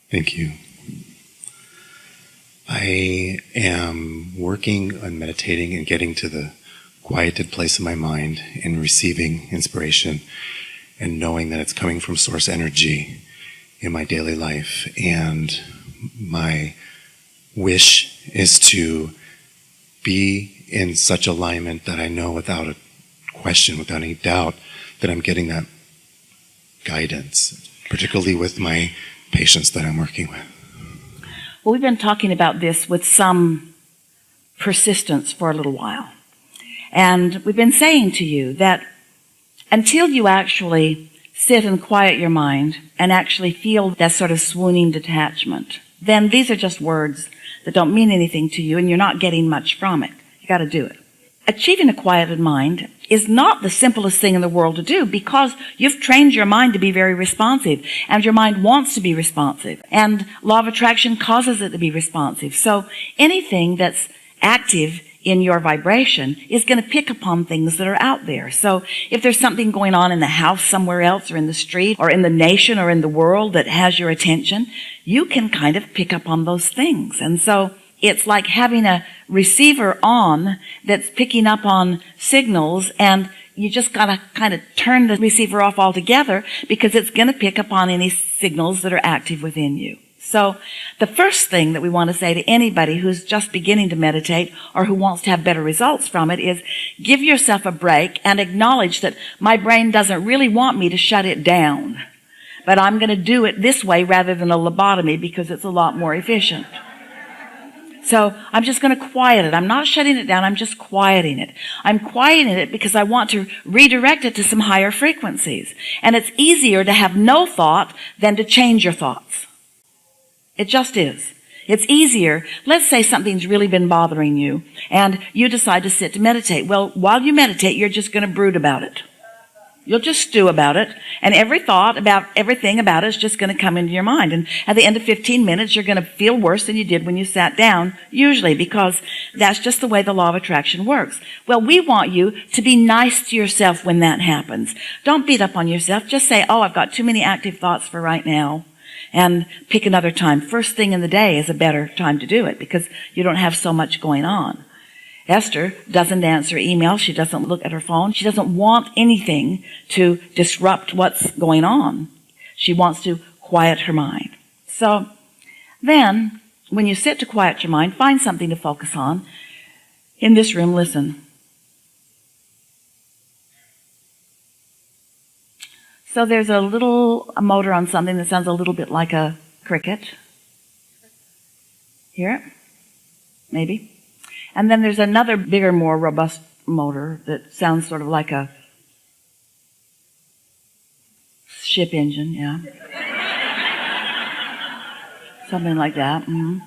Thank you. I am working on meditating and getting to the quieted place of my mind and receiving inspiration and knowing that it's coming from source energy in my daily life. And my wish is to be in such alignment that I know without a question, without any doubt, that I'm getting that guidance, particularly with my patients that I'm working with. Well, we've been talking about this with some persistence for a little while. And we've been saying to you that until you actually sit and quiet your mind and actually feel that sort of swooning detachment, then these are just words that don't mean anything to you and you're not getting much from it. You got to do it. Achieving a quieted mind is not the simplest thing in the world to do because you've trained your mind to be very responsive and your mind wants to be responsive and law of attraction causes it to be responsive. So anything that's active in your vibration is going to pick upon things that are out there. So if there's something going on in the house somewhere else or in the street or in the nation or in the world that has your attention, you can kind of pick up on those things. And so it's like having a receiver on that's picking up on signals, and you just got to kind of turn the receiver off altogether because it's going to pick up on any signals that are active within you. So the first thing that we want to say to anybody who's just beginning to meditate or who wants to have better results from it is give yourself a break and acknowledge that my brain doesn't really want me to shut it down, but I'm going to do it this way rather than a lobotomy because it's a lot more efficient. So I'm just going to quiet it. I'm not shutting it down. I'm just quieting it. I'm quieting it because I want to redirect it to some higher frequencies. And it's easier to have no thought than to change your thoughts. It just is. It's easier. Let's say something's really been bothering you and you decide to sit to meditate. Well, while you meditate, you're just going to brood about it. You'll just stew about it, and every thought about everything about it is just going to come into your mind. And at the end of 15 minutes, you're going to feel worse than you did when you sat down, usually, because that's just the way the law of attraction works. Well, we want you to be nice to yourself when that happens. Don't beat up on yourself. Just say, oh, I've got too many active thoughts for right now, and pick another time. First thing in the day is a better time to do it because you don't have so much going on. Esther doesn't answer emails. She doesn't look at her phone. She doesn't want anything to disrupt what's going on. She wants to quiet her mind. So then, when you sit to quiet your mind, find something to focus on. In this room, listen. So there's a motor on something that sounds a little bit like a cricket. Hear it? Maybe. And then there's another bigger, more robust motor that sounds sort of like a ship engine, yeah. Something like that. Mm-hmm.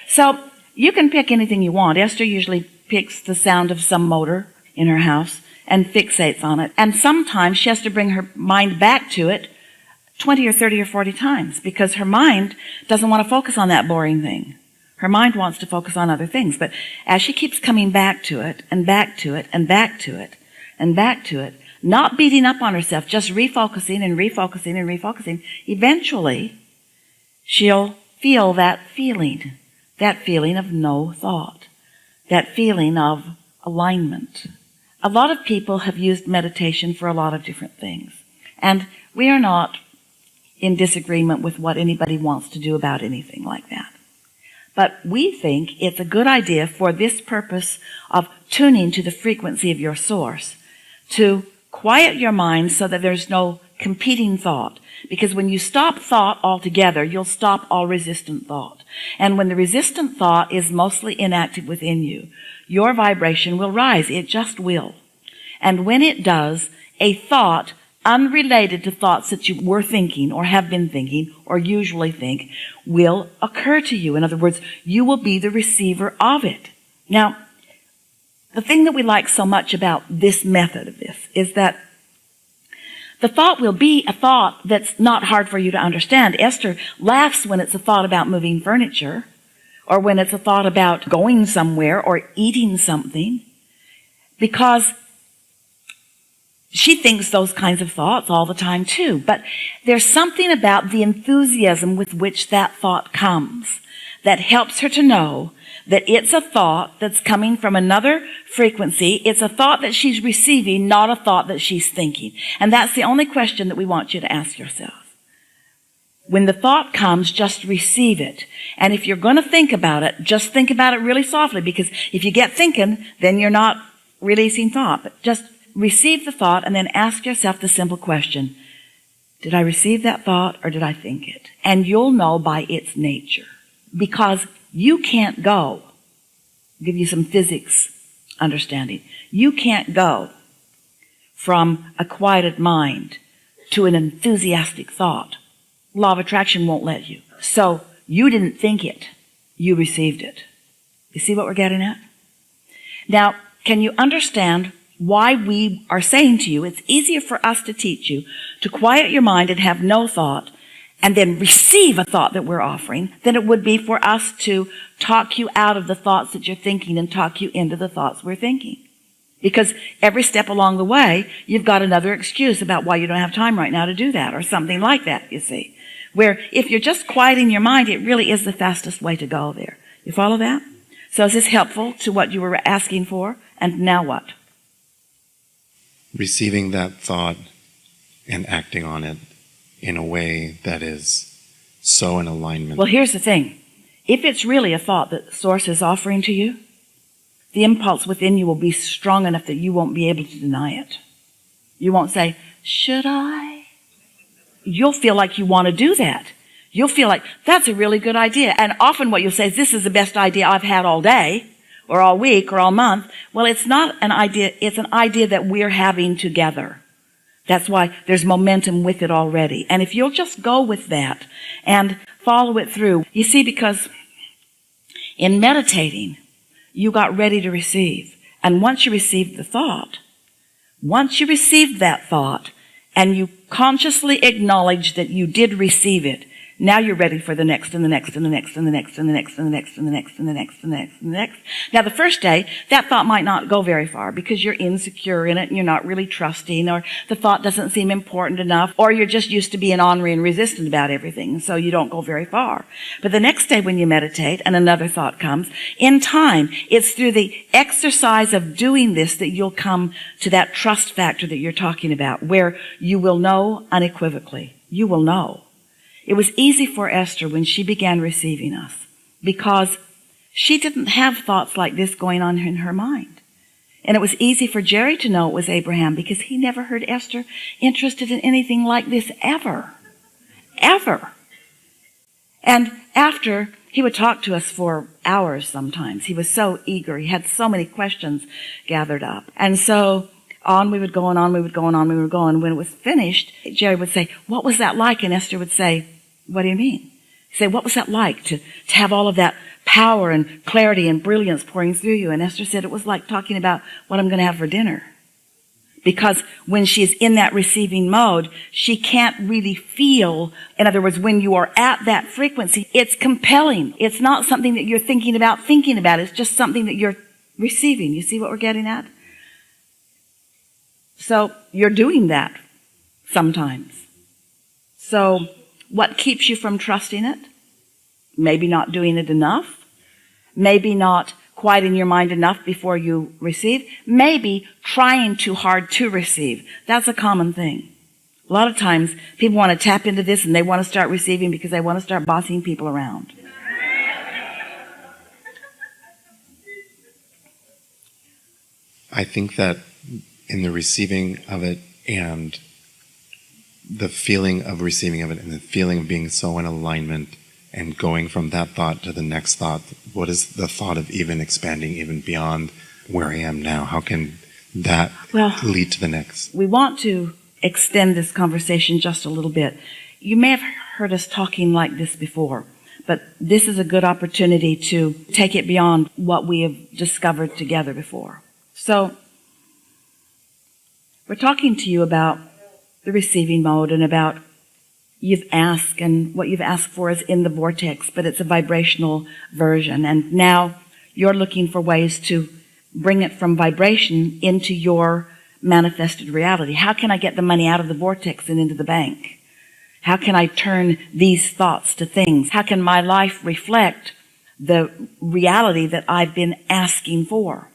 So you can pick anything you want. Esther usually picks the sound of some motor in her house and fixates on it. And sometimes she has to bring her mind back to it 20 or 30 or 40 times because her mind doesn't want to focus on that boring thing. Her mind wants to focus on other things. But as she keeps coming back to it and back to it and back to it and back to it, not beating up on herself, just refocusing and refocusing and refocusing, eventually she'll feel that feeling of no thought, that feeling of alignment. A lot of people have used meditation for a lot of different things. And we are not in disagreement with what anybody wants to do about anything like that. But we think it's a good idea for this purpose of tuning to the frequency of your source to quiet your mind so that there's no competing thought. Because when you stop thought altogether, you'll stop all resistant thought. And when the resistant thought is mostly inactive within you, your vibration will rise. It just will. And when it does, a thought unrelated to thoughts that you were thinking or have been thinking or usually think will occur to you. In other words, you will be the receiver of it. Now, the thing that we like so much about this method of this is that the thought will be a thought that's not hard for you to understand. Esther laughs when it's a thought about moving furniture or when it's a thought about going somewhere or eating something because She thinks those kinds of thoughts all the time too. But there's something about the enthusiasm with which that thought comes that helps her to know that it's a thought that's coming from another frequency. It's a thought that she's receiving, not a thought that she's thinking. And that's the only question that we want you to ask yourself. When the thought comes, just receive it. And if you're going to think about it, just think about it really softly, because if you get thinking, then you're not releasing thought. But just receive the thought and then ask yourself the simple question, did I receive that thought or did I think it? And you'll know by its nature. Because you can't go, I'll give you some physics understanding. You can't go from a quieted mind to an enthusiastic thought. Law of attraction won't let you. So you didn't think it. You received it. You see what we're getting at? Now, can you understand why we are saying to you, it's easier for us to teach you to quiet your mind and have no thought and then receive a thought that we're offering than it would be for us to talk you out of the thoughts that you're thinking and talk you into the thoughts we're thinking. Because every step along the way, you've got another excuse about why you don't have time right now to do that or something like that, you see. Where if you're just quieting your mind, it really is the fastest way to go there. You follow that? So is this helpful to what you were asking for? And now what? Receiving that thought and acting on it in a way that is so in alignment. Well, here's the thing. If it's really a thought that Source is offering to you, the impulse within you will be strong enough that you won't be able to deny it. You won't say, should I? You'll feel like you want to do that. You'll feel like, that's a really good idea. And often what you'll say is, this is the best idea I've had all day, or all week, or all month. Well, it's not an idea, it's an idea that we're having together. That's why there's momentum with it already. And if you'll just go with that and follow it through, you see, because in meditating, you got ready to receive. And once you received the thought, once you received that thought, and you consciously acknowledge that you did receive it, now you're ready for the next and the next and the next and the next and the next and the next and the next and the next and the next and the next. Now the first day, that thought might not go very far because you're insecure in it and you're not really trusting, or the thought doesn't seem important enough, or you're just used to being ornery and resistant about everything, so you don't go very far. But the next day when you meditate and another thought comes, in time, it's through the exercise of doing this that you'll come to that trust factor that you're talking about, where you will know unequivocally. You will know. It was easy for Esther when she began receiving us because she didn't have thoughts like this going on in her mind. And it was easy for Jerry to know it was Abraham because he never heard Esther interested in anything like this ever. Ever. And after, he would talk to us for hours sometimes. He was so eager. He had so many questions gathered up. And so on we would go and on we would go and on we would go. And when it was finished, Jerry would say, what was that like? And Esther would say, what do you mean? He'd say, what was that like to have all of that power and clarity and brilliance pouring through you? And Esther said, it was like talking about what I'm going to have for dinner. Because when she's in that receiving mode, she can't really feel. In other words, when you are at that frequency, it's compelling. It's not something that you're thinking about. It's just something that you're receiving. You see what we're getting at? So you're doing that sometimes. So what keeps you from trusting it? Maybe not doing it enough. Maybe not quieting your mind enough before you receive. Maybe trying too hard to receive. That's a common thing. A lot of times people want to tap into this and they want to start receiving because they want to start bossing people around. I think that in the receiving of it and the feeling of receiving of it and the feeling of being so in alignment and going from that thought to the next thought, what is the thought of even expanding even beyond where I am now? How can that lead to the next? We want to extend this conversation just a little bit. You may have heard us talking like this before, but this is a good opportunity to take it beyond what we have discovered together before. So we're talking to you about the receiving mode and about you've asked, and what you've asked for is in the vortex, but it's a vibrational version. And now you're looking for ways to bring it from vibration into your manifested reality? How can I get the money out of the vortex and into the bank? How can I turn these thoughts to things? How can my life reflect the reality that I've been asking for?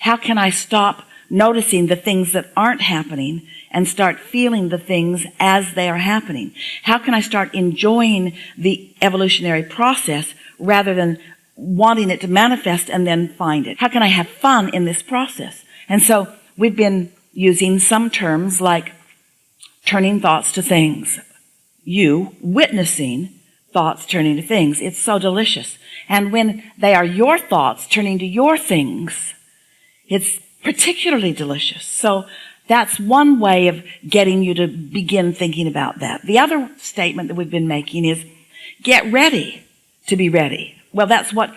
How can I stop noticing the things that aren't happening and start feeling the things as they are happening? How can I start enjoying the evolutionary process rather than wanting it to manifest and then find it? How can I have fun in this process? And so we've been using some terms like turning thoughts to things. You witnessing thoughts turning to things. It's so delicious. And when they are your thoughts turning to your things, it's particularly delicious. So that's one way of getting you to begin thinking about that. The other statement that we've been making is get ready to be ready. Well, that's what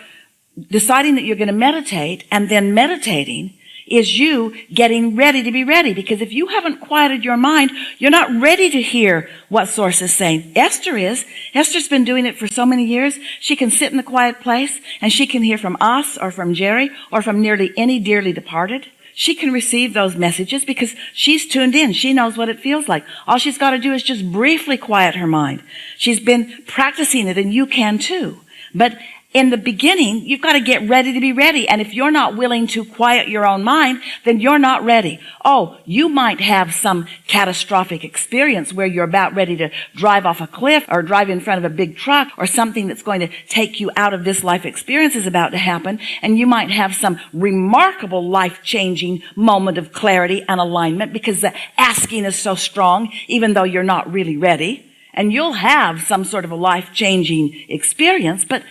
deciding that you're going to meditate and then meditating is you getting ready to be ready. Because if you haven't quieted your mind, you're not ready to hear what Source is saying. Esther is. Esther's been doing it for so many years. She can sit in the quiet place and she can hear from us or from Jerry or from nearly any dearly departed. She can receive those messages because she's tuned in. She knows what it feels like. All she's got to do is just briefly quiet her mind. She's been practicing it, and you can too. But in the beginning, you've got to get ready to be ready. And if you're not willing to quiet your own mind, then you're not ready. Oh, you might have some catastrophic experience where you're about ready to drive off a cliff or drive in front of a big truck, or something that's going to take you out of this life experience is about to happen. And you might have some remarkable life-changing moment of clarity and alignment because the asking is so strong, even though you're not really ready. And you'll have some sort of a life-changing experience, but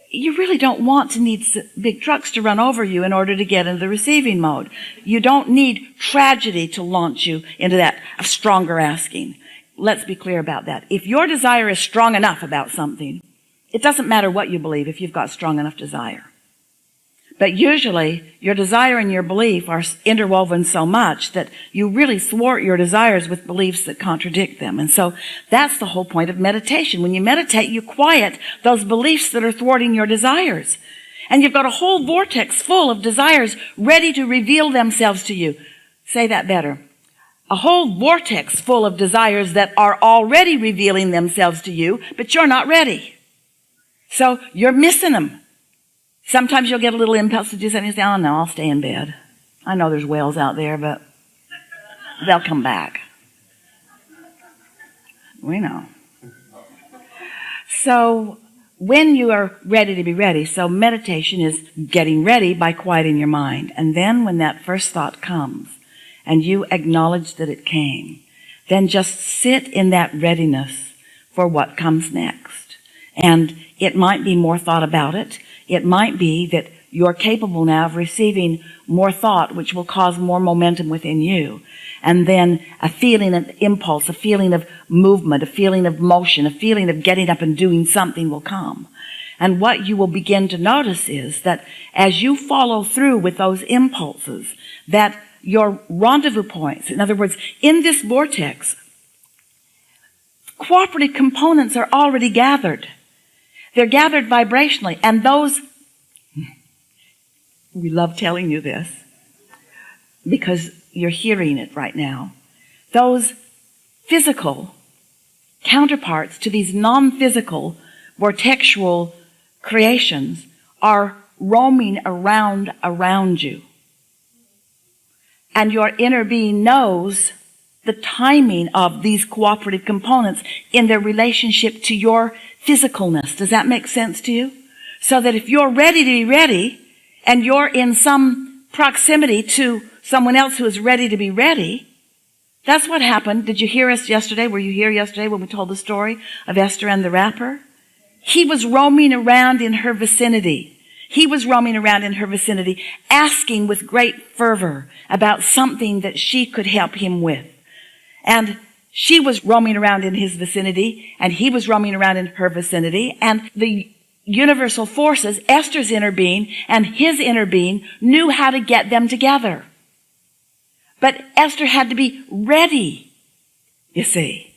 you really don't want to need big trucks to run over you in order to get into the receiving mode. You don't need tragedy to launch you into that stronger asking. Let's be clear about that. If your desire is strong enough about something, it doesn't matter what you believe if you've got strong enough desire. But usually your desire and your belief are interwoven so much that you really thwart your desires with beliefs that contradict them. And so that's the whole point of meditation. When you meditate, you quiet those beliefs that are thwarting your desires. And you've got a whole vortex full of desires ready to reveal themselves to you. Say that better. A whole vortex full of desires that are already revealing themselves to you, but you're not ready. So you're missing them. Sometimes you'll get a little impulse to do something and say, oh no, I'll stay in bed. I know there's whales out there, but they'll come back. We know. So when you are ready to be ready, so meditation is getting ready by quieting your mind. And then when that first thought comes and you acknowledge that it came, then just sit in that readiness for what comes next. And it might be more thought about it. It might be that you're capable now of receiving more thought, which will cause more momentum within you. And then a feeling of impulse, a feeling of movement, a feeling of motion, a feeling of getting up and doing something will come. And what you will begin to notice is that as you follow through with those impulses, that your rendezvous points, in other words, in this vortex, cooperative components are already gathered. They're gathered vibrationally, and those, we love telling you this because you're hearing it right now, those physical counterparts to these non-physical vortexual creations are roaming around you. And your inner being knows the timing of these cooperative components in their relationship to your physicalness. Does that make sense to you? So that if you're ready to be ready and you're in some proximity to someone else who is ready to be ready, that's what happened. Did you hear us yesterday? Were you here yesterday when we told the story of Esther and the rapper? He was roaming around in her vicinity. He was roaming around in her vicinity, asking with great fervor about something that she could help him with. And she was roaming around in his vicinity, and he was roaming around in her vicinity, and the universal forces, Esther's inner being and his inner being, knew how to get them together. But Esther had to be ready, you see.